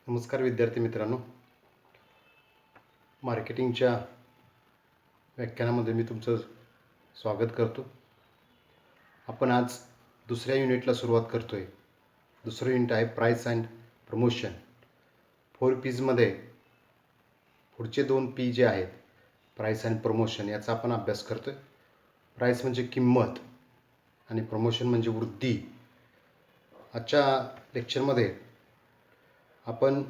नमस्कार विद्यार्थी मित्रांनो, मार्केटिंगच्या व्याख्यानामध्ये मी तुमचं स्वागत करतो. आपण आज दुसऱ्या युनिटला सुरुवात करतोय. दुसरं युनिट आहे प्राइस अँड प्रमोशन. 4 P'जमध्ये पुढचे 2 P जे आहेत, प्राइस अँड प्रमोशन, याचा आपण अभ्यास करतोय. प्राइस म्हणजे किंमत आणि प्रमोशन म्हणजे वृद्धी. आजच्या लेक्चरमध्ये आपण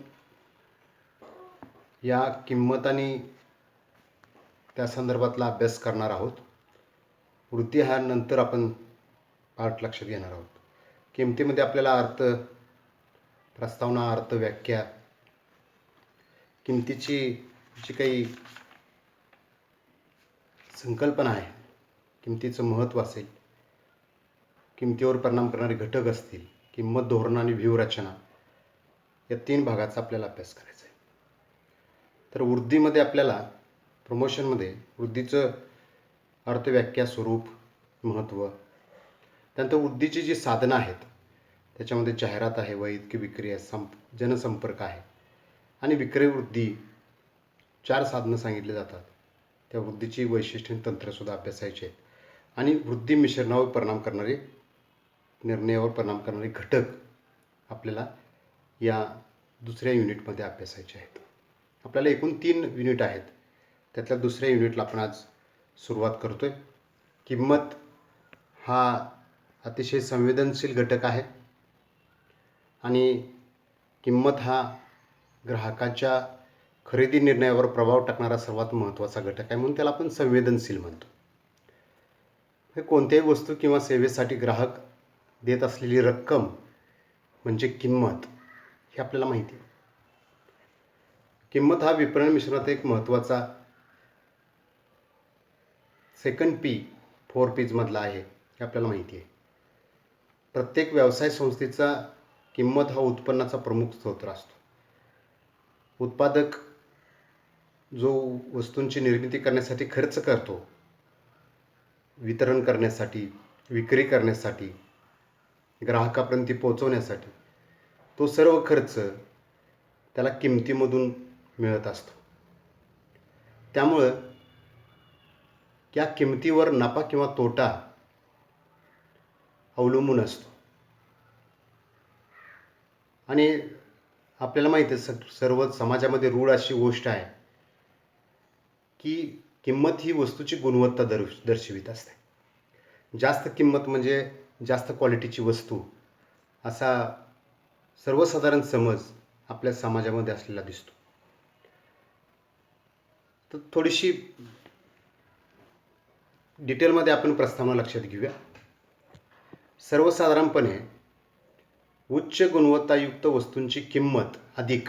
या किंमत आणि त्या संदर्भातला अभ्यास करणार आहोत. वृद्धी हा नंतर आपण पार्ट लक्षात घेणार आहोत. किंमतीमध्ये आपल्याला अर्थ, प्रस्तावना, अर्थ, व्याख्या, किंमतीची जी काही संकल्पना आहे, किंमतीचं महत्त्व असेल, किंमतीवर परिणाम करणारे घटक असतील, किंमत, धोरण आणि व्यूहरचना, या 3 भागाचा आपल्याला अभ्यास करायचा आहे. तर वृद्धीमध्ये आपल्याला, प्रमोशनमध्ये वृद्धीचं अर्थ, व्याख्या, स्वरूप, महत्त्व, त्यानंतर वृद्धीची जी साधनं आहेत त्याच्यामध्ये जाहिरात आहे, वैयक्तिक विक्री आहे, जनसंपर्क आहे आणि विक्रय वृद्धी, 4 साधनं सांगितली जातात. त्या वृद्धीची वैशिष्ट्य आणि तंत्रसुद्धा अभ्यासायचे आहेत आणि वृद्धी मिश्रणावर परिणाम करणारे, निर्णयावर परिणाम करणारे घटक आपल्याला या दुसऱ्या युनिटमध्ये अभ्यासायचे आहेत. आपल्याला एकूण 3 युनिट आहेत. त्यातल्या दुसऱ्या युनिटला आपण आज सुरुवात करतोय. किंमत हा अतिशय संवेदनशील घटक आहे आणि किंमत हा ग्राहकाच्या खरेदी निर्णयावर प्रभाव टाकणारा सर्वात महत्त्वाचा घटक आहे, म्हणून त्याला आपण संवेदनशील म्हणतो. हे कोणत्याही वस्तू किंवा सेवेसाठी ग्राहक देत असलेली रक्कम म्हणजे किंमत, हे आपल्याला माहिती आहे. किंमत हा विपणन मिश्रणात एक महत्त्वाचा सेकंड P 4 P's मधला आहे, हे आपल्याला माहिती आहे. प्रत्येक व्यवसाय संस्थेचा किंमत हा उत्पन्नाचा प्रमुख स्रोत असतो. उत्पादक जो वस्तूंची निर्मिती करण्यासाठी खर्च करतो, वितरण करण्यासाठी, विक्री करण्यासाठी, ग्राहकापर्यंत पोहोचवण्यासाठी, तो सर्व खर्च त्याला किंमतीमधून मिळत असतो. त्यामुळं या किंमतीवर नफा किंवा तोटा अवलंबून असतो. आणि आपल्याला माहिती आहे, सर्व समाजामध्ये रूढ अशी गोष्ट आहे की किंमत ही वस्तूची गुणवत्ता दर्शवित असते. जास्त किंमत म्हणजे जास्त क्वालिटीची वस्तू, असा सर्वसाधारण समज आपल्या समाजामध्ये असलेला दिसतो. तर थोडीशी डिटेलमध्ये आपण प्रस्तावना लक्षात घेऊया. सर्वसाधारणपणे उच्च गुणवत्तायुक्त वस्तूंची किंमत अधिक,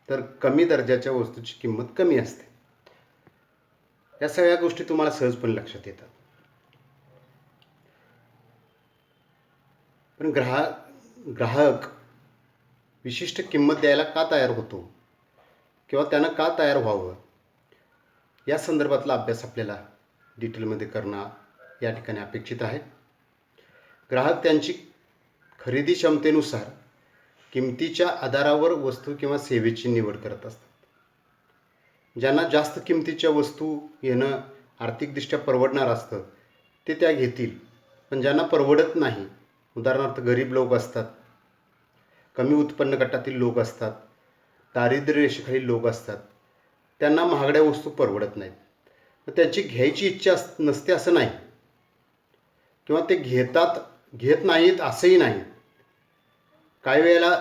तर कमी दर्जाच्या वस्तूची किंमत कमी असते. या सगळ्या गोष्टी तुम्हाला सहजपणे लक्षात येतात. पण ग्राहक विशिष्ट किंमत द्यायला का तयार होतो किंवा त्यानं का तयार व्हावं, या संदर्भातला अभ्यास आपल्याला डिटेलमध्ये करणं या ठिकाणी अपेक्षित आहे. ग्राहक त्यांची खरेदी क्षमतेनुसार किंमतीच्या आधारावर वस्तू किंवा सेवेची निवड करत असतात. ज्यांना जास्त किंमतीच्या वस्तू घेणं आर्थिकदृष्ट्या परवडणार असतं ते त्या घेतील. पण ज्यांना परवडत नाही, उदाहरणार्थ गरीब लोक असतात, कमी उत्पन्न गटातील लोक असतात, दारिद्र्य रेषेखालील लोक असतात, त्यांना महागड्या वस्तू परवडत नाहीत. त्यांची घ्यायची इच्छा नसते असं नाही, किंवा ते घेत नाहीत असंही नाही. काही वेळेला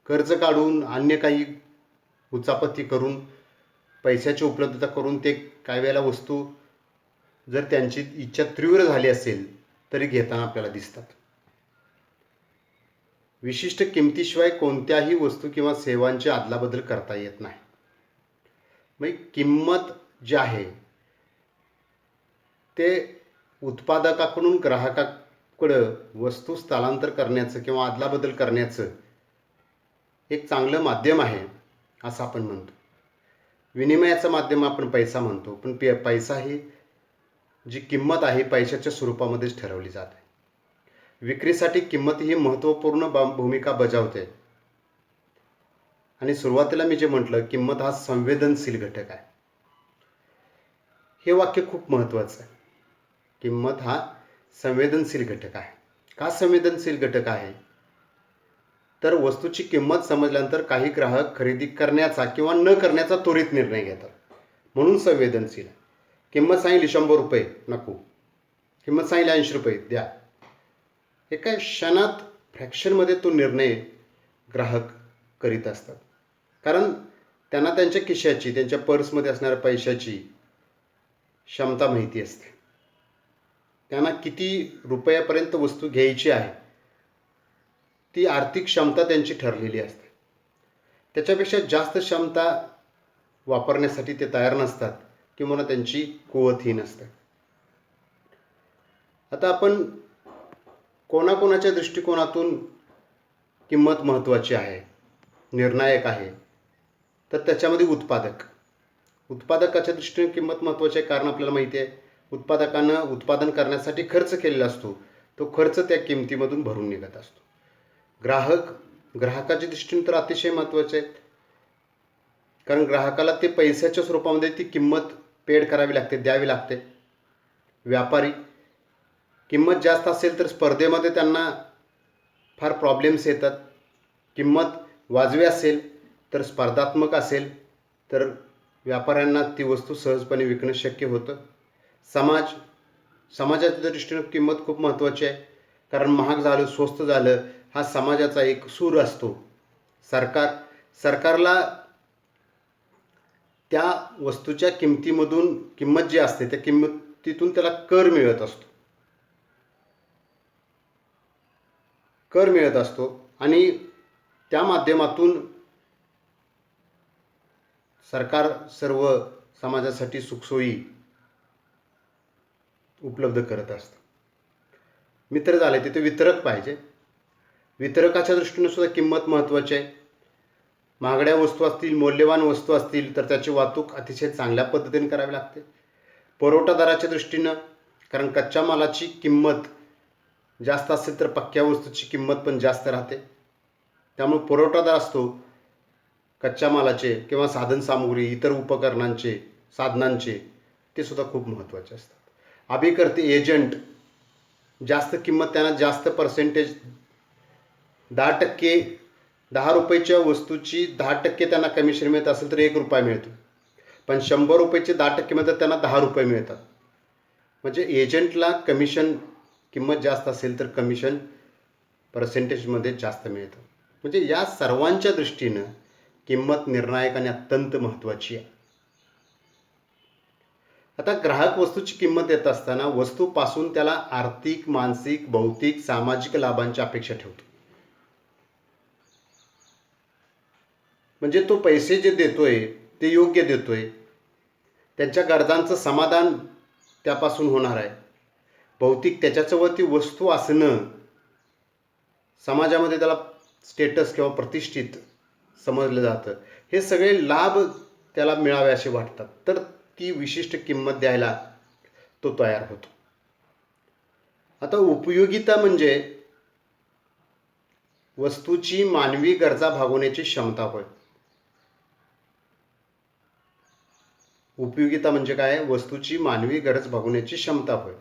कर्ज काढून, अन्य काही उचापती करून, पैशाची उपलब्धता करून ते काही वेळेला वस्तू, जर त्यांची इच्छा तीव्र झाली असेल तरी घेताना आपल्याला दिसतात. विशिष्ट किंमतीशिवाय कोणत्याही वस्तू किंवा सेवांची अदलाबदल करता येत नाही. मग किंमत जे आहे ते उत्पादकाकडून ग्राहकाकडं वस्तू स्थलांतर करण्याचं किंवा अदलाबदल करण्याचं एक चांगलं माध्यम आहे असं आपण म्हणतो. विनिमयाचं माध्यम आपण पैसा म्हणतो, पण पैसा ही जी किंमत आहे पैशाच्या स्वरूपामध्येच ठरवली जाते. विक्रीसाठी किंमत ही महत्त्वपूर्ण भूमिका बजावते. आणि सुरुवातीला मी जे म्हटलं, किंमत हा संवेदनशील घटक आहे. हे वाक्य खूप महत्त्वाचं आहे. किंमत हा संवेदनशील घटक आहे. का संवेदनशील घटक आहे? तर वस्तूची किंमत समजल्यानंतर काही ग्राहक खरेदी करण्याचा किंवा न करण्याचा त्वरित निर्णय घेतात, म्हणून संवेदनशील आहे. किंमत सांगितली 100 रुपये, नको. किंमत सांगितली 80 रुपये, द्या. एका क्षणात फ्रॅक्शनमध्ये तो निर्णय ग्राहक करीत असतात, कारण त्यांना त्यांच्या खिशाची, त्यांच्या पर्समध्ये असणाऱ्या पैशाची क्षमता माहिती असते. त्यांना किती रुपयापर्यंत वस्तू घ्यायची आहे ती आर्थिक क्षमता त्यांची ठरलेली असते. त्याच्यापेक्षा जास्त क्षमता वापरण्यासाठी ते तयार नसतात किंवा त्यांची कुवतहीन असते. आता आपण कोणाकोणाच्या दृष्टिकोनातून किंमत महत्त्वाची आहे, निर्णायक आहे, तर त्याच्यामध्ये उत्पादकाच्या दृष्टीने किंमत महत्त्वाची आहे. कारण आपल्याला माहिती आहे, उत्पादकानं उत्पादन करण्यासाठी खर्च केलेला असतो, तो खर्च त्या किमतीमधून भरून निघत असतो. ग्राहकाच्या दृष्टीने तर अतिशय महत्त्वाचे आहेत, कारण ग्राहकाला ते पैशाच्या स्वरूपामध्ये ती किंमत पेड करावी लागते, द्यावी लागते. व्यापारी, किंमत जास्त असेल तर स्पर्धेमध्ये त्यांना फार प्रॉब्लेम्स येतात. किंमत वाजवी असेल तर, स्पर्धात्मक असेल तर व्यापाऱ्यांना ती वस्तू सहजपणे विकणं शक्य होतं. समाजाच्या दृष्टीने किंमत खूप महत्त्वाची आहे, कारण महाग झालं, स्वस्त झालं, हा समाजाचा एक सूर असतो. सरकारला त्या वस्तूच्या किमतीमधून, किंमत जी असते त्या किंमतीतून त्याला कर मिळत असतो आणि त्या माध्यमातून सरकार सर्व समाजासाठी सुखसोयी उपलब्ध करत असतं. मित्र झाले तिथे वितरक पाहिजे. वितरकाच्या दृष्टीने सुद्धा किंमत महत्त्वाची आहे. महागड्या वस्तू असतील, मौल्यवान वस्तू असतील तर त्याची वाहतूक अतिशय चांगल्या पद्धतीने करावी लागते. पुरवठादाराच्या दृष्टीनं, कारण कच्च्या मालाची किंमत जास्त असेल तर पक्क्या वस्तूची किंमत पण जास्त राहते. त्यामुळे पुरवठादार असतो कच्च्या मालाचे किंवा साधनसामुग्री, इतर उपकरणांचे, साधनांचे, ते सुद्धा खूप महत्त्वाचे असतात. अभिकर्ते, एजंट, जास्त किंमत, त्यांना जास्त पर्सेंटेज, 10%, 10 रुपयाच्या वस्तूची 10% त्यांना कमिशन मिळत असेल तर 1 रुपया मिळतो. पण 100 रुपयाचे 10% मिळतात, त्यांना 10 रुपये मिळतात. म्हणजे एजंटला कमिशन, किंमत जास्त असेल तर कमिशन पर्सेंटेजमध्ये जास्त मिळतं. म्हणजे या सर्वांच्या दृष्टीनं किंमत निर्णायक आणि अत्यंत महत्त्वाची आहे. आता ग्राहक वस्तूची किंमत देत असताना वस्तूपासून त्याला आर्थिक, मानसिक, भौतिक, सामाजिक लाभांची अपेक्षा ठेवतो. म्हणजे तो पैसे जे देतोय ते योग्य देतोय, त्यांच्या गरजांचं समाधान त्यापासून होणार आहे. भौतिक, त्याच्यावरती वस्तू असणं समाजामध्ये त्याला स्टेटस किंवा प्रतिष्ठित समजलं जातं. हे सगळे लाभ त्याला मिळावे असे वाटतात, तर ती विशिष्ट किंमत द्यायला तो तयार होतो. आता उपयोगिता म्हणजे वस्तूची मानवी गरजा भागवण्याची क्षमता होय. उपयोगिता म्हणजे काय? वस्तूची मानवी गरज भागवण्याची क्षमता होय.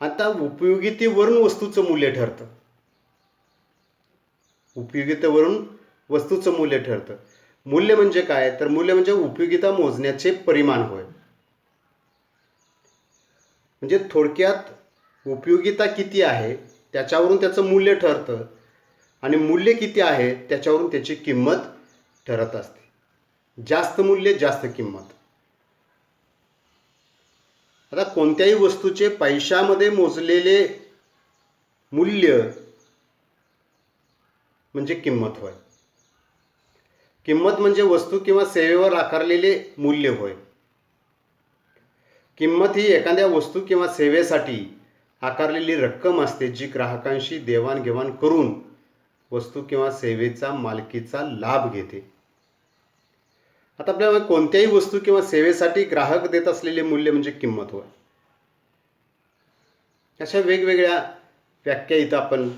आता उपयोगितेवरून वस्तूचं मूल्य ठरतं. उपयोगितेवरून वस्तूचं मूल्य ठरतं. मूल्य म्हणजे काय? तर मूल्य म्हणजे उपयोगिता मोजण्याचे परिमाण होय. म्हणजे थोडक्यात उपयोगिता किती आहे त्याच्यावरून त्याचं मूल्य ठरतं आणि मूल्य किती आहे त्याच्यावरून त्याची किंमत ठरत असते. जास्त मूल्य, जास्त किंमत. आता कोणत्याही वस्तूचे पैशामध्ये मोजलेले मूल्य म्हणजे किंमत होय. किंमत म्हणजे वस्तू किंवा सेवेवर आकारलेले मूल्य होय. किंमत ही एखाद्या वस्तू किंवा सेवेसाठी आकारलेली रक्कम असते, जी ग्राहकांशी देवाणघेवाण करून वस्तू किंवा सेवेचा मालकीचा लाभ घेते. आता आपल्याला कोणत्याही वस्तू किंवा सेवेसाठी ग्राहक देत असलेले मूल्य म्हणजे किंमत होय. अशा वेगवेगळ्या व्याख्या इथं आपण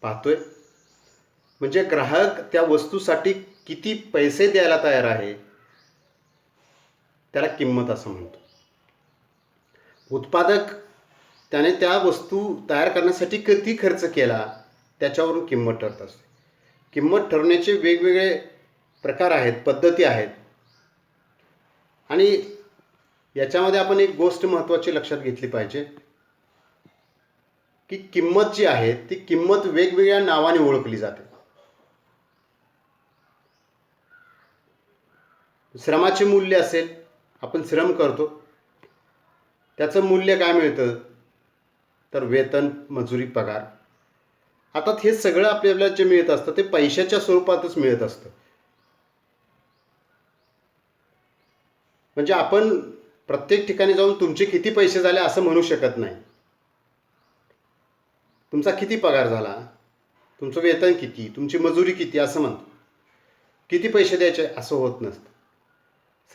पाहतोय. म्हणजे ग्राहक त्या वस्तूसाठी किती पैसे द्यायला तयार आहे त्याला किंमत असं म्हणतो. उत्पादक त्याने त्या वस्तू तयार करण्यासाठी किती खर्च केला त्याच्यावरून किंमत ठरत असते. किंमत ठरवण्याचे वेगवेगळे प्रकार आहेत, पद्धती आहेत. आणि याच्यामध्ये आपण एक गोष्ट महत्त्वाची लक्षात घेतली पाहिजे की किंमत जी आहे ती किंमत वेगवेगळ्या नावाने ओळखली जाते. श्रमाचे मूल्य असेल, आपण श्रम करतो, त्याचं मूल्य काय मिळतं तर वेतन, मजुरी, पगार. आता हे सगळं आपल्याला जे मिळत असतं ते पैशाच्या स्वरूपातच मिळत असतं. म्हणजे आपण प्रत्येक ठिकाणी जाऊन तुमचे किती पैसे झाले असं म्हणू शकत नाही. तुमचा किती पगार झाला, तुमचं वेतन किती, तुमची मजुरी किती असं म्हणतो. किती पैसे द्यायचे असं होत नसतं.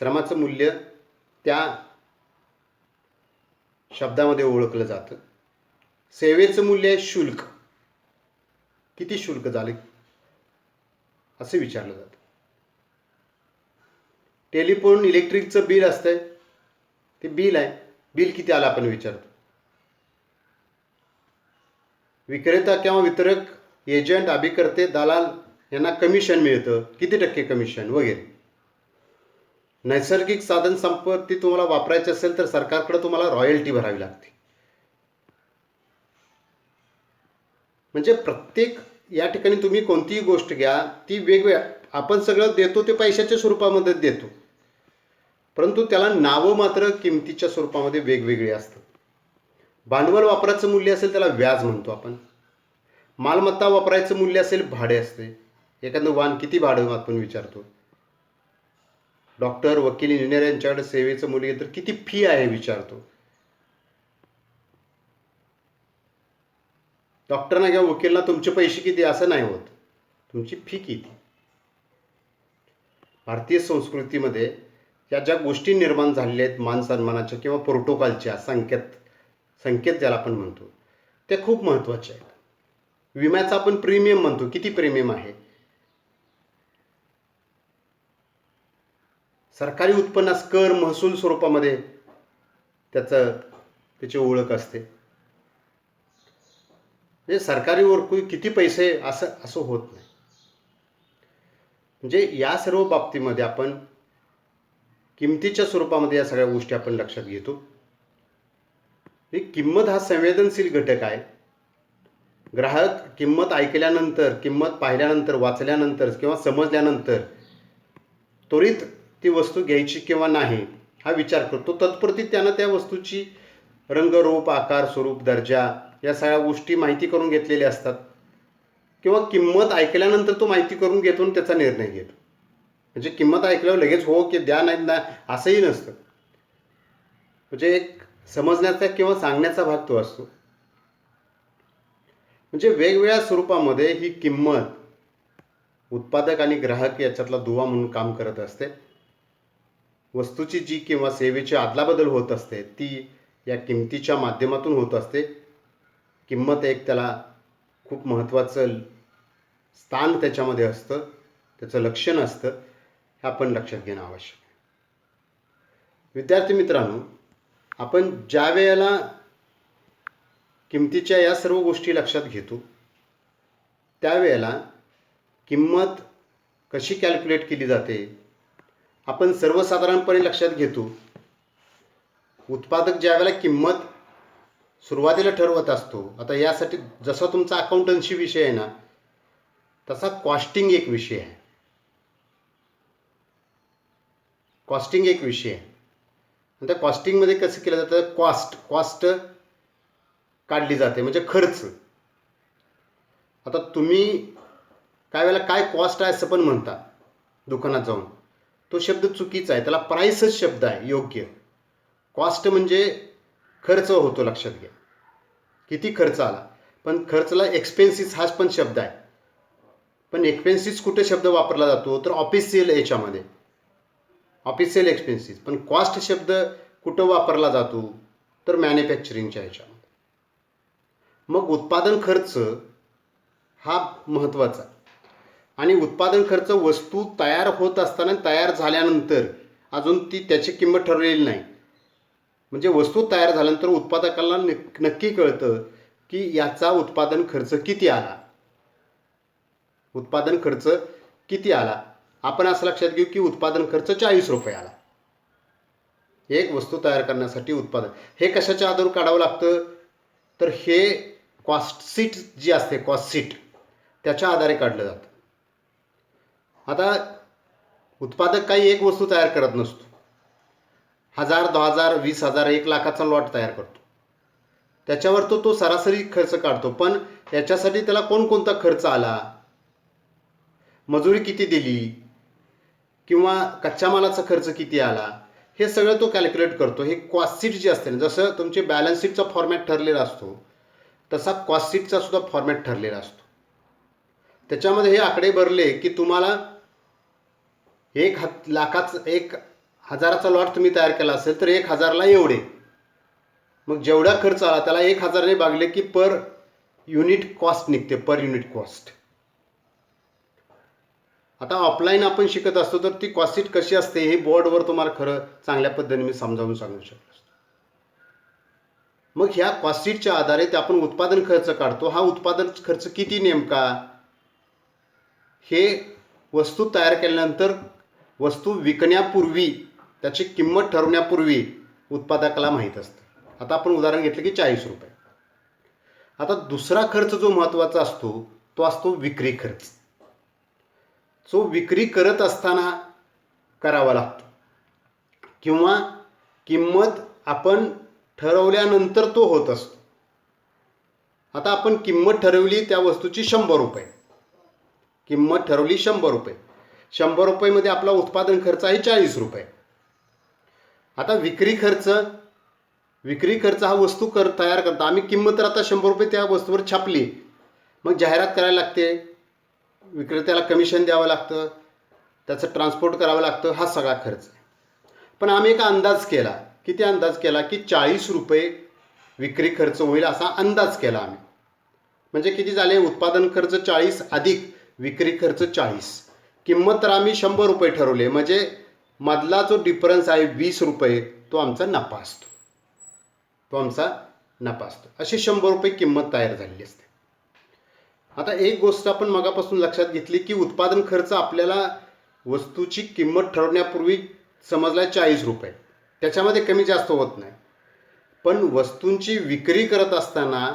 श्रमाचं मूल्य त्या शब्दामध्ये ओळखलं जातं. सेवेचं मूल्य आहे शुल्क. किती शुल्क झाले असं विचारलं जातं. टेलिफोन, इलेक्ट्रिकचं बिल असतंय, ते बिल आहे. बिल किती आलं आपण विचारतो. विक्रेता किंवा वितरक, एजंट, अभिकर्ते, दलाल यांना कमिशन मिळतं, किती टक्के कमिशन वगैरे. नैसर्गिक साधन संपत्ती तुम्हाला वापरायची असेल तर सरकारकडे तुम्हाला रॉयल्टी भरावी लागते. म्हणजे प्रत्येक या ठिकाणी तुम्ही कोणतीही गोष्ट घ्या ती वेगवेगळ्या, आपण सगळं देतो ते पैशाच्या स्वरूपामध्ये देतो, परंतु त्याला नावं मात्र किमतीच्या स्वरूपामध्ये वेगवेगळी असतात. भांडवल वापराचं मूल्य असेल त्याला व्याज म्हणतो आपण. मालमत्ता वापरायचं मूल्य असेल भाडे असते. एखादं वाहन किती भाडं आपण विचारतो. डॉक्टर, वकील, इंजिनियर यांच्याकडे सेवेचं मूल्य तर किती फी आहे विचारतो. डॉक्टरना किंवा वकीलला तुमचे पैसे किती असं नाही होत, तुमची फी किती. भारतीय संस्कृतीमध्ये या ज्या गोष्टी निर्माण झालेल्या आहेत मान सन्मानाच्या किंवा प्रोटोकॉलच्या संकेत ज्याला आपण म्हणतो त्या खूप महत्त्वाच्या आहेत. विम्याचा आपण प्रीमियम म्हणतो, किती प्रीमियम आहे. सरकारी उत्पन्नास कर, महसूल स्वरूपामध्ये त्याची ओळख असते. म्हणजे सरकारी किती पैसे असं होत नाही. म्हणजे या सर्व बाबतीमध्ये आपण किमतीच्या स्वरूपामध्ये या सगळ्या गोष्टी आपण लक्षात घेतो. किंमत हा संवेदनशील घटक आहे. ग्राहक किंमत ऐकल्यानंतर, किंमत पाहिल्यानंतर, वाचल्यानंतर किंवा समजल्यानंतर त्वरित ती वस्तू घ्यायची किंवा नाही हा विचार करतो. तत्पुरती त्यानं त्या वस्तूची रंग, रूप, आकार, स्वरूप, दर्जा या सगळ्या गोष्टी माहिती करून घेतलेल्या असतात. किंवा किंमत ऐकल्यानंतर तो माहिती करून घेतो आणि त्याचा निर्णय घेतो. म्हणजे किंमत ऐकल्यावर लगेच हो की द्या नाही ना असंही नसतं. म्हणजे एक समजण्याचा किंवा सांगण्याचा भाग तो असतो. म्हणजे वेगवेगळ्या स्वरूपामध्ये ही किंमत उत्पादक आणि ग्राहक याच्यातला दुवा म्हणून काम करत असते. वस्तूची जी किंवा सेवेची अदलाबदल होत असते ती या किमतीच्या माध्यमातून होत असते. किंमत एक त्याला खूप महत्त्वाचं स्थान त्याच्यामध्ये असतं, त्याचं लक्षण असतं, हे आपण लक्षात घेणं आवश्यक आहे. विद्यार्थी मित्रांनो, आपण ज्या वेळेला किमतीच्या या सर्व गोष्टी लक्षात घेतो त्यावेळेला किंमत कशी कॅल्क्युलेट केली जाते आपण सर्वसाधारणपणे लक्षात घेतो. उत्पादक ज्या वेळेला किंमत सुरुवातीला ठरवत असतो, आता यासाठी जसा तुमचा अकाउंटन्सी विषय आहे ना तसा कॉस्टिंग एक विषय आहे. कॉस्टिंग एक विषय आहे आणि त्या कॉस्टिंगमध्ये कसं केलं जातं, कॉस्ट काढली जाते म्हणजे खर्च. आता तुम्ही काय वेळेला काय कॉस्ट आहे असं पण म्हणता दुकानात जाऊन, तो शब्द चुकीचा आहे. त्याला प्राईसच शब्द आहे योग्य. कॉस्ट म्हणजे खर्च होतो, लक्षात घ्या किती खर्च आला. पण खर्चला एक्सपेन्सिस हाच पण शब्द आहे. पण एक्सपेन्सिस कुठे शब्द वापरला जातो तर ऑफिशियल याच्यामध्ये, ऑफिशियल एक्सपेन्सिस. पण कॉस्ट शब्द कुठं वापरला जातो तर मॅन्युफॅक्चरिंगच्या ह्याच्यामध्ये. मग उत्पादन खर्च हा महत्त्वाचा आहे. आणि उत्पादन खर्च वस्तू तयार होत असताना तयार झाल्यानंतर अजून त्याची किंमत ठरलेली नाही. म्हणजे वस्तू तयार झाल्यानंतर उत्पादकाला नक्की कळतं की याचा उत्पादन खर्च किती आला. उत्पादन खर्च किती आला. आपण असं लक्षात घेऊ की उत्पादन खर्च 40 रुपये आला एक वस्तू तयार करण्यासाठी. उत्पादन हे कशाच्या आधारे काढावं लागतं, तर हे कॉस्ट शीट जी असते, कॉस्ट शीट, त्याच्या आधारे काढलं जातं. आता उत्पादक काही एक वस्तू तयार करत नसतो. 1000, 2000, 20,000, 1,00,000चा लॉट तयार करतो. त्याच्यावर तो सरासरी खर्च काढतो. पण याच्यासाठी त्याला कोणकोणता खर्च आला, मजुरी किती दिली, किंवा कच्च्या मालाचा खर्च किती आला, हे सगळं तो कॅल्क्युलेट करतो. हे कॉस्ट शीट जी असते ना, जसं तुमचे बॅलन्स शीटचा फॉर्मॅट ठरलेला असतो तसा कॉस्ट शीटचा सुद्धा फॉर्मॅट ठरलेला असतो. त्याच्यामध्ये हे आकडे भरले की तुम्हाला 1,00,000चा लॉट तुम्ही तयार केला असेल तर 1,000ला एवढे, मग जेवढा खर्च आला त्याला 1,000ने भागले की पर युनिट कॉस्ट निघते, पर युनिट कॉस्ट. आता ऑफलाईन आपण शिकत असतो तर ती कॉस्ट शीट कशी असते हे बोर्डवर तुम्हाला खरं चांगल्या पद्धतीने मी समजावून सांगू शकतो. मग ह्या कॉस्ट शीटच्या आधारे ते आपण उत्पादन खर्च काढतो. हा उत्पादन खर्च किती नेमका, हे वस्तू तयार केल्यानंतर वस्तू विकण्यापूर्वी त्याची किंमत ठरवण्यापूर्वी उत्पादकाला माहीत असतं. आता आपण उदाहरण घेतलं की 40 रुपये. आता दुसरा खर्च जो महत्त्वाचा असतो तो असतो विक्री खर्च. जो विक्री करत असताना करावा लागतो किंवा किंमत आपण ठरवल्यानंतर तो होत असतो. आता आपण किंमत ठरवली त्या वस्तूची 100 रुपये, किंमत ठरवली 100 रुपये. 100 रुपयेमध्ये आपला उत्पादन खर्च आहे 40 रुपये. आता विक्री खर्च हा वस्तू तयार करता आम्ही किंमत तर आता 100 रुपये त्या वस्तूवर छापली, मग जाहिरात करायला लागते, विक्रेत्याला कमिशन द्यावं लागतं, त्याचं ट्रान्सपोर्ट करावं लागतं, हा सगळा खर्च. पण आम्ही एक अंदाज केला. किती अंदाज केला की 40 रुपये विक्री खर्च होईल असा अंदाज केला आम्ही. म्हणजे किती झाले, उत्पादन खर्च 40 अधिक विक्री खर्च 40, किंमत तर आम्ही 100 रुपये ठरवले. म्हणजे मधला जो डिफरन्स आहे 20 रुपये तो आमचा नफा असतो, अशी 100 रुपये किंमत तयार झालेली असते. आता एक गोष्ट आपण मगापासून लक्षात घेतली की उत्पादन खर्च आपल्याला वस्तूची किंमत ठरवण्यापूर्वी समजला 40 रुपये, त्याच्यामध्ये कमी जास्त होत नाही. पण वस्तूंची विक्री करत असताना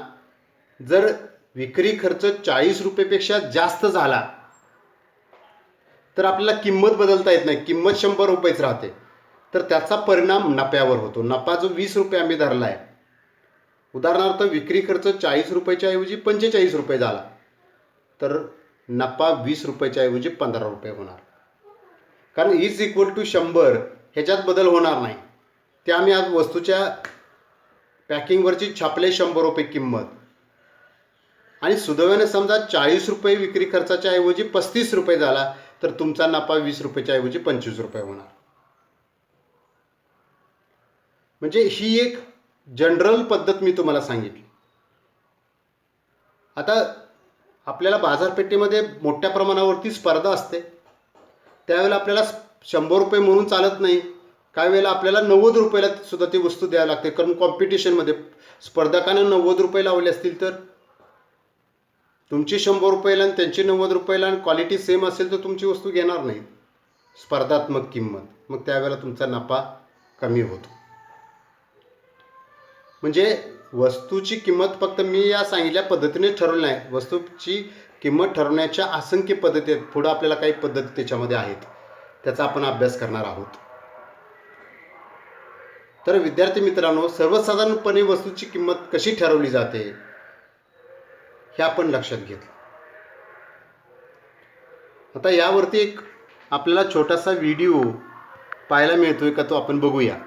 जर विक्री खर्च 40 रुपयेपेक्षा जास्त झाला तर आपल्याला किंमत बदलता येत नाही, किंमत 100 रुपयेच राहते. तर त्याचा परिणाम नफ्यावर होतो. नफा जो 20 रुपये आम्ही धरला आहे, उदाहरणार्थ विक्री खर्च 40 रुपयाच्या ऐवजी 45 रुपये झाला तर नफा 20 रुपयाच्या ऐवजी 15 रुपये होणार. कारण इज इक्वल टू 100 ह्याच्यात बदल होणार नाही. ते आम्ही आज वस्तूच्या पॅकिंगवरची छापले 100 रुपये किंमत, आणि सुदैवाने समजा 40 रुपये विक्री खर्चाच्या ऐवजी 35 रुपये झाला तर तुमचा नफा 20 रुपयाच्या ऐवजी 25 रुपये होणार. म्हणजे ही एक जनरल पद्धत मी तुम्हाला सांगितली. आता आपल्याला बाजारपेठेमध्ये मोठ्या प्रमाणावरती स्पर्धा असते, त्यावेळेला आपल्याला 100 रुपये म्हणून चालत नाही. काही वेळेला आपल्याला 90 रुपयाला सुद्धा ती वस्तू द्यावी लागते, कारण कॉम्पिटिशनमध्ये स्पर्धकांना 90 रुपये लावले असतील तर तुमची 100 रुपयाला आणि त्यांची 90 रुपयाला आणि क्वालिटी सेम असेल तर तुमची वस्तू घेणार नाही, स्पर्धात्मक किंमत. मग त्यावेळेला तुमचा नफा कमी होतो. म्हणजे वस्तूची किंमत फक्त मी या सांगितल्या पद्धतीने ठरवली नाही, वस्तूची किंमत ठरवण्याच्या असंख्य पद्धती आहेत. पुढं आपल्याला काही पद्धती त्याच्यामध्ये आहेत, त्याचा आपण अभ्यास करणार आहोत. तर विद्यार्थी मित्रांनो, सर्वसाधारणपणे वस्तूची किंमत कशी ठरवली जाते हे आपण लक्षात घेतलं. आता यावरती एक आपल्याला छोटासा व्हिडिओ पाहायला मिळतोय का, तो आपण बघूया.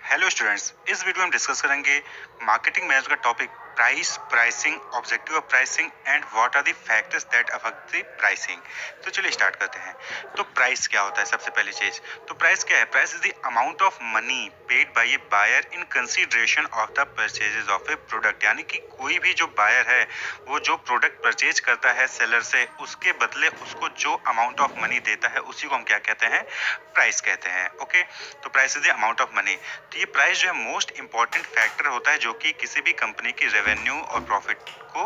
हेलो स्टूडेंट्स, इस वीडियो में डिस्कस करेंगे मार्केटिंग मैनेजर का topic price, pricing, objective of pricing and what are the factors that affect the pricing. तो चलिए स्टार्ट करते हैं। तो प्राइस क्या होता है? सबसे पहली चीज, तो प्राइस क्या है? Price is the amount of money paid by a buyer in consideration of the purchases of a product. यानी कि कोई भी जो बायर है वो जो प्रोडक्ट परचेज करता है सेलर से, उसके बदले उसको जो अमाउंट ऑफ मनी देता है उसी को हम क्या कहते हैं? प्राइस कहते हैं। ओके, तो price is the amount of money. तो ये प्राइस जो है मोस्ट इंपॉर्टेंट फैक्टर होता है जो कि किसी भी कंपनी की रेवेन्यू और प्रॉफिट को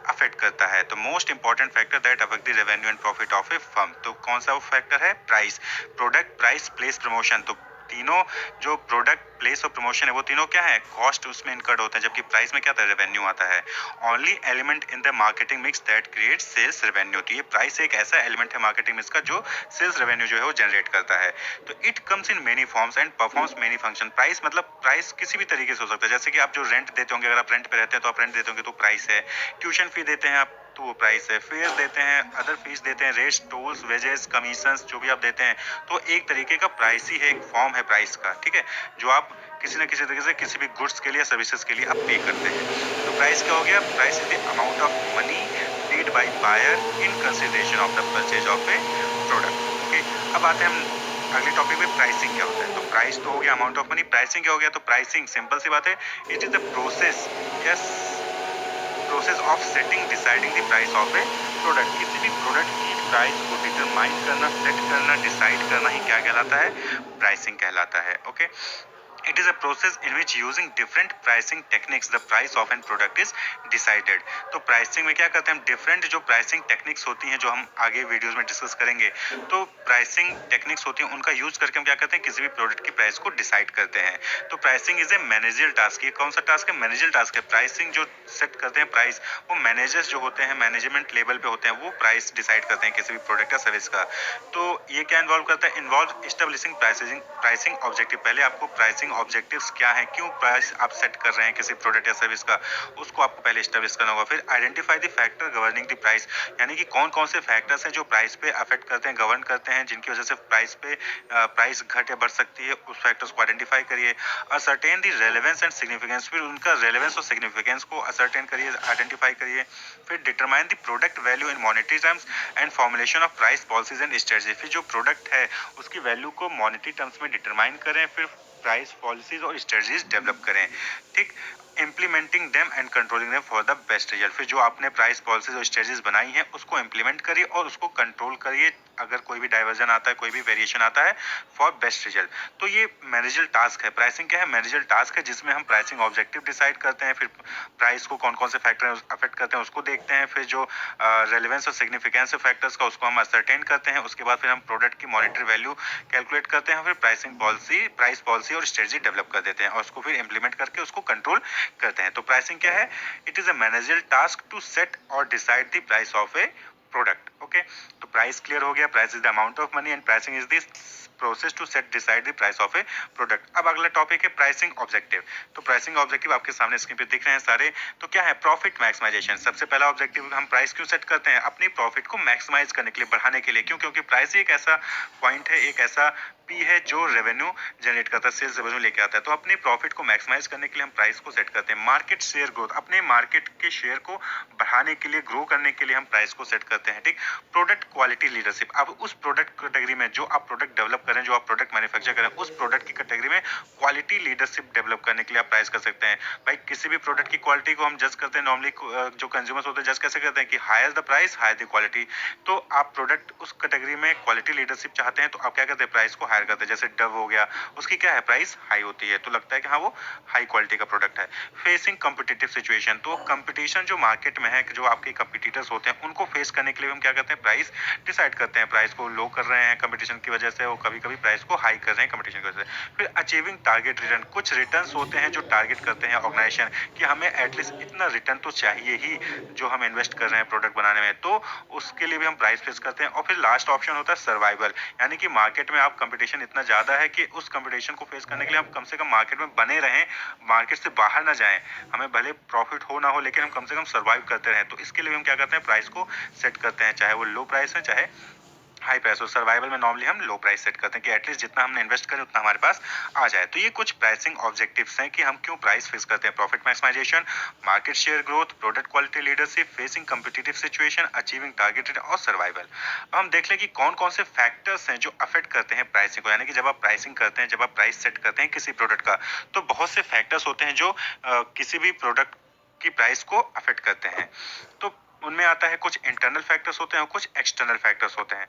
अफेक्ट करता है। तो most important factor that affect the revenue end profit of A firm. तो कौन सा वो फैक्टर है? Price. Product, price, place, promotion. तो तीनों जो प्रोडक्ट, प्लेस और प्रमोशन है वो तीनों क्या है? कॉस्ट उसमें इनकर्ड होते हैं, जबकि प्राइस में क्या आता है? रेवेन्यू आता है। Only element in the marketing mix that create sales revenue. तो ये प्राइस एक ऐसा एलिमेंट है मार्केटिंग मिक्स का जो सेल्स रेवेन्यू जो है वो जनरेट करता है। तो it comes in many forms end performs many function. Price मतलब प्राइस किसी भी तरीके से हो सकता है। जैसे कि आप जो रेंट देते होंगे, अगर आप रेंट पे रहते हैं तो आप रेंट देते होंगे तो प्राइस है। ट्यूशन फी देते हैं आप तो वो प्राइस है। फेयर देते हैं, अदर फीस देते हैं, रेट्स, टोल्स, वेजेस, कमीशंस जो भी आप देते हैं, तो एक तरीके का प्राइस ही है, एक फॉर्म है प्राइस का। ठीक है, जो आप किसी न किसी तरीके से किसी भी गुड्स के लिए, सर्विसेज के लिए आप पे करते हैं। तो प्राइस क्या हो गया? Price is the amount of money paid by buyer in consideration of the purchase of a product. Okay, अब आते हैं हम अगले टॉपिक में, प्राइसिंग क्या होता है। तो प्राइस तो हो गया अमाउंट ऑफ मनी, प्राइसिंग क्या हो गया? तो प्राइसिंग सिंपल सी बात है, it is the process, yes, process of setting, deciding the price of a product. किसी भी प्रोडक्ट की प्राइस को डिटरमाइन करना, सेट करना, डिसाइड करना ही क्या कहलाता है? प्राइसिंग कहलाता है। Okay, It is a process in which using different pricing techniques the price of an product is decided। तो प्राइसिंग में क्या करते हैं हम? डिफरेंट जो प्राइसिंग टेक्निक्स होती हैं जो हम आगे वीडियोस में डिस्कस करेंगे, तो प्राइसिंग टेक्निक्स होती हैं उनका यूज करके हम क्या करते हैं? किसी भी प्रोडक्ट की प्राइस को डिसाइड करते हैं। तो pricing is a managerial task. ये कौन सा टास्क है? मैनेजरियल टास्क है। प्राइसिंग जो सेट करते हैं प्राइस, वो मैनेजर्स जो होते हैं, मैनेजमेंट लेवल पे होते हैं, वो प्राइस डिसाइड करते हैं किसी भी प्रोडक्ट या सर्विस का। तो ये क्या इन्वॉल्व करता है? Involve establishing pricing objective. पहले आपको प्राइसिंग ऑब्जेक्टिव्स क्या है, क्यों प्राइस आप सेट कर रहे हैं किसी प्रोडक्ट या सर्विस का, उसको आपको पहले एस्टेब्लिश करना होगा। फिर identify the factor governing the price. यानी कि कौन कौन से फैक्टर्स हैं जो प्राइस पे अफेक्ट करते हैं, गवर्न करते हैं, जिनकी वजह से प्राइस घट या बढ़ सकती है, उस फैक्टर्स को आइडेंटिफाई करिए। Ascertain the relevance end significance. फिर उनका रेलेवेंस और सिग्निफिकेंस को असर्टेन करिए, आइडेंटिफाई करिए। फिर determine the product value in monetary terms end formulation of price policies end strategy. फिर जो प्रोडक्ट है उसकी वैल्यू को मॉनेटरी टर्म्स में डिटरमाइन करें, फिर प्राइस पॉलिसीज और स्ट्रेटजीज डेवलप करें। ठीक, implementing them end controlling them for the best result. फिर जो आपने प्राइस पॉलिसीज और स्ट्रेटजीज बनाई हैं उसको इम्प्लीमेंट करिए और उसको कंट्रोल करिए अगर कोई भी डाइवर्जन आता है, कोई भी वेरिएशन आता है, फॉर बेस्ट रिजल्ट। तो ये मैनेजरल टास्क है। प्राइसिंग क्या है? मैनेजरल टास्क है जिसमें हम प्राइसिंग ऑब्जेक्टिव डिसाइड करते हैं, फिर प्राइस को कौन कौन से फैक्टर अफेक्ट करते हैं उसको देखते हैं, फिर जो रेलेवेंस और सिग्निफिकेंस फैक्टर्स का उसको हम असरटेन करते हैं, उसके बाद फिर हम प्रोडक्ट की मॉनेटरी वैल्यू कैलकुलेट करते हैं, फिर प्राइस पॉलिसी और स्ट्रेटजी डेवलप कर देते हैं और उसको फिर इंप्लीमेंट करके उसको कंट्रोल करते हैं। तो प्राइसिंग क्या है? It is a managerial task to set और decide the price of a product. Okay, तो प्राइस क्लियर हो गया। Price is the amount of money and pricing is this process to set decide the price of a product. अब अगला topic है pricing objective. तो pricing objective आपके सामने screen पे दिख रहे हैं सारे। तो क्या है? Profit maximisation. सबसे पहला ऑब्जेक्टिव, हम प्राइस क्यों सेट करते हैं? अपनी प्रॉफिट को मैक्सिमाइज करने के लिए, बढ़ाने के लिए। क्यों? क्योंकि प्राइस ही एक ऐसा पॉइंट है, एक ऐसा पी है जो रेवेन्यू जनरेट करता है, सेल्स रेवेन्यू लेके आता है। तो अपने प्रॉफिट को मैक्सिमाइज करने के लिए हम प्राइस को सेट करते हैं। मार्केट शेयर ग्रोथ, अपने मार्केट के शेयर को बढ़ाने के लिए, ग्रो करने के लिए हम प्राइस को सेट करते हैं। ठीक, प्रोडक्ट क्वालिटी लीडरशिप। अब उस प्रोडक्ट कैटेगरी में जो आप प्रोडक्ट डेवलप करें, जो आप प्रोडक्ट मैन्युफैक्चर करें, उस प्रोडक्ट की कैटेगरी में क्वालिटी लीडरशिप डेवलप करने के लिए आप प्राइस कर सकते हैं। भाई किसी भी प्रोडक्ट की क्वालिटी को हम जज करते हैं, नॉर्मली जो कंज्यूमर्स होते हैं जज कैसे करते हैं कि higher the price higher the quality. तो आप प्रोडक्ट उस कैटेगरी में क्वालिटी लीडरशिप चाहते हैं तो आप क्या करते हैं? प्राइस को हायर करते हैं। जैसे डव हो गया, उसकी क्या है? प्राइस हाई होती है, तो लगता है कि हाँ वो हाई क्वालिटी का प्रोडक्ट है। फेसिंग कॉम्पिटिटिव सिचुएशन, तो कंपटीशन जो मार्केट में है, जो आपके कंपटीटर्स होते हैं, उनको फेस करने के लिए हम क्या करते हैं? प्राइस डिसाइड करते हैं। प्राइस को लो कर रहे हैं कंपटीशन की वजह से, वो कभी कभी प्राइस को हाई कर रहे हैं कंपटीशन की वजह से। फिर अचीविंग टारगेट रिटर्न, कुछ रिटर्न होते हैं जो टारगेट करते हैं ऑर्गेनाइजेशन कि हमें एटलीस्ट इतना रिटर्न तो चाहिए ही जो हम इन्वेस्ट कर रहे हैं प्रोडक्ट बनाने में, तो उसके लिए भी हम प्राइस फिक्स करते हैं। और फिर लास्ट ऑप्शन होता है सर्वाइवल, यानी कि मार्केट में आप कंपटीशन कंपटीशन इतना ज़्यादा है कि उस कंपटीशन को फेस करने के लिए हम कम से कम मार्केट में बने रहें, मार्केट से बाहर ना जाएं। हमें भले प्रॉफिट हो ना हो, लेकिन हम कम से कम सर्वाइव करते रहें। तो इसके लिए हम क्या करते हैं, प्राइस को सेट करते हैं, चाहे वो लो प्राइस है चाहे हाई प्राइस हो। सर्वाइवल में नॉर्मली हम लो प्राइस सेट करते हैं कि एटलीस्ट जितना हमने इन्वेस्ट करें उतना हमारे पास आ जाए। तो ये कुछ प्राइसिंग ऑब्जेक्टिव्स हैं कि हम क्यों प्राइस फिक्स करते हैं। Profit maximisation, market share growth, product quality leadership, facing competitive situation, achieving targeted और सर्वाइवल। अब हम देख लें कि कौन कौन से फैक्टर्स हैं जो अफेक्ट करते हैं प्राइसिंग को। यानी कि जब आप प्राइसिंग करते हैं, जब आप प्राइस सेट करते हैं किसी प्रोडक्ट का, तो बहुत से फैक्टर्स होते हैं जो किसी भी प्रोडक्ट की प्राइस को अफेक्ट करते हैं। तो उनमें आता है, कुछ इंटरनल फैक्टर्स होते हैं और कुछ एक्सटर्नल फैक्टर्स होते हैं।